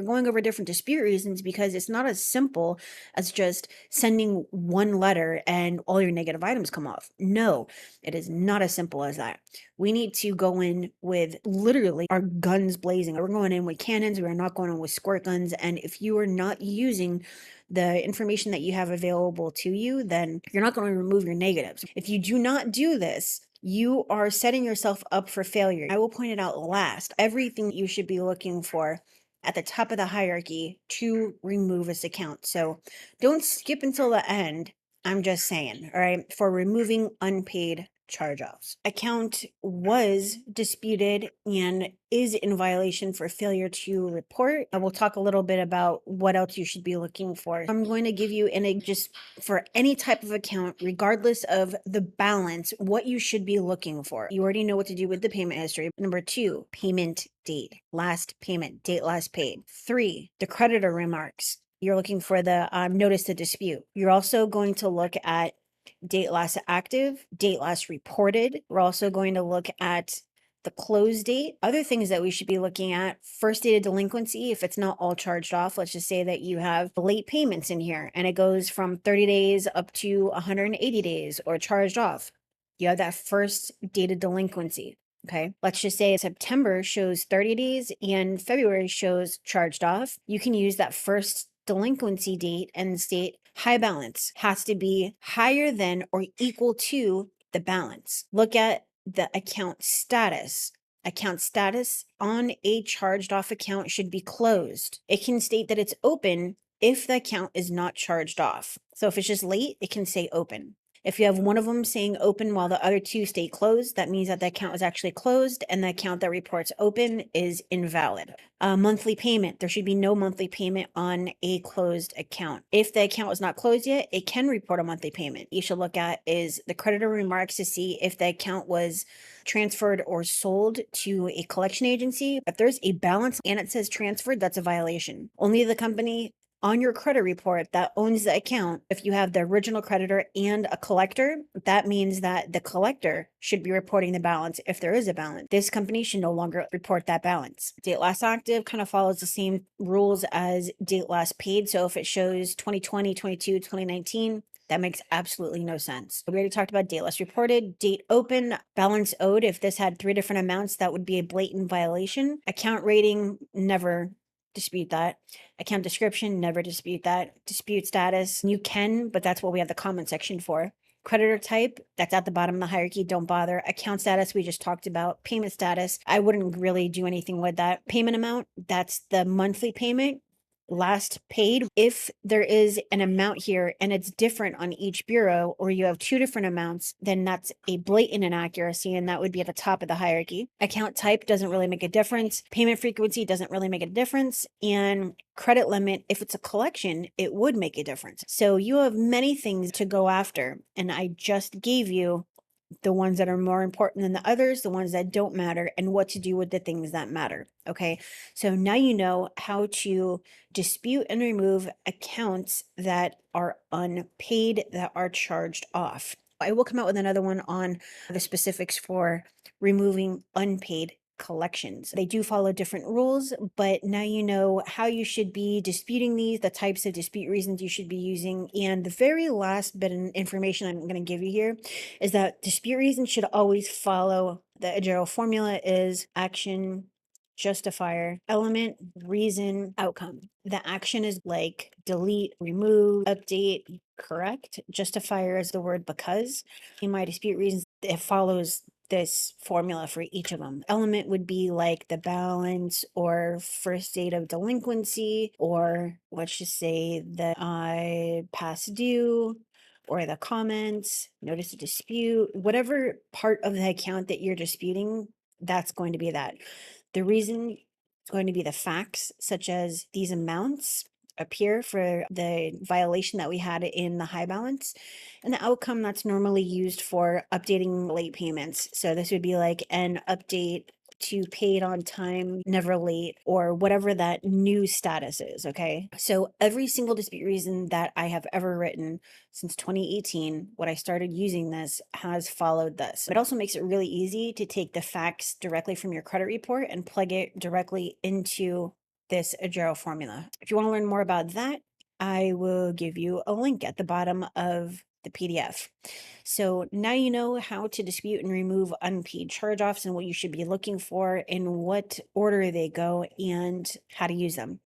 we're going over different dispute reasons because it's not as simple as just sending one letter and all your negative items come off. No, it is not as simple as that. We need to go in with literally our guns blazing. We're going in with cannons. We're not going in with squirt guns. And if you are not using the information that you have available to you, then you're not going to remove your negatives. If you do not do this, you are setting yourself up for failure. I will point it out last. Everything you should be looking for at the top of the hierarchy to remove this account. So don't skip until the end. I'm just saying, all right, for removing unpaid charge-offs. Account was disputed and is in violation for failure to report. I will talk a little bit about what else you should be looking for. I'm going to give you just for any type of account, regardless of the balance, what you should be looking for. You already know what to do with the payment history. Number 2, payment date, last payment, date last paid. 3, the creditor remarks. You're looking for the notice to dispute. You're also going to look at date last active, date last reported. We're also going to look at the close date. Other things that we should be looking at, first date of delinquency, if it's not all charged off. Let's just say that you have late payments in here and it goes from 30 days up to 180 days or charged off. You have that first date of delinquency. Okay, let's just say September shows 30 days and February shows charged off. You can use that first delinquency date and state high balance has to be higher than or equal to the balance. Look at the account status. Account status on a charged off account should be closed. It can state that it's open if the account is not charged off. So if it's just late, it can say open. If you have one of them saying open while the other two stay closed, that means that the account is actually closed and the account that reports open is invalid. Monthly payment. There should be no monthly payment on a closed account. If the account was not closed yet, it can report a monthly payment. You should look at is the creditor remarks to see if the account was transferred or sold to a collection agency. If there's a balance and it says transferred, that's a violation. Only the company on your credit report that owns the account, if you have the original creditor and a collector, that means that the collector should be reporting the balance if there is a balance. This company should no longer report that balance. Date last active kind of follows the same rules as date last paid. So if it shows 2020, 22, 2019, that makes absolutely no sense. We already talked about date last reported, date open, balance owed. If this had 3 different amounts, that would be a blatant violation. Account rating, never dispute that. Account description, never dispute that. Dispute status, you can, but that's what we have the comment section for. Creditor type, that's at the bottom of the hierarchy, don't bother. Account status, we just talked about. Payment status, I wouldn't really do anything with that. Payment amount, that's the monthly payment. Last paid, if there is an amount here and it's different on each bureau, or you have 2 different amounts, then that's a blatant inaccuracy and that would be at the top of the hierarchy. Account type doesn't really make a difference. Payment frequency doesn't really make a difference. And credit limit, if it's a collection, it would make a difference. So you have many things to go after, and I just gave you the ones that are more important than the others, the ones that don't matter, and what to do with the things that matter. Okay, so now you know how to dispute and remove accounts that are unpaid, that are charged off. I will come out with another one on the specifics for removing unpaid collections. They do follow different rules, but now you know how you should be disputing these, the types of dispute reasons you should be using. And the very last bit of information I'm going to give you here is that dispute reasons should always follow the general formula is action, justifier, element, reason, outcome. The action is like delete, remove, update, correct. Justifier is the word because. In my dispute reasons, it follows this formula for each of them. Element would be like the balance or first date of delinquency, or let's just say that I past due, or the comments, notice of dispute, whatever part of the account that you're disputing, that's going to be that. The reason is going to be the facts, such as these amounts appear for the violation that we had in the high balance, and the outcome that's normally used for updating late payments. So this would be like an update to paid on time, never late, or whatever that new status is. Okay, so every single dispute reason that I have ever written since 2018, when I started using this, has followed this. It also makes it really easy to take the facts directly from your credit report and plug it directly into this Agero formula. If you want to learn more about that, I will give you a link at the bottom of the PDF. So now you know how to dispute and remove unpaid charge-offs and what you should be looking for, in what order they go, and how to use them.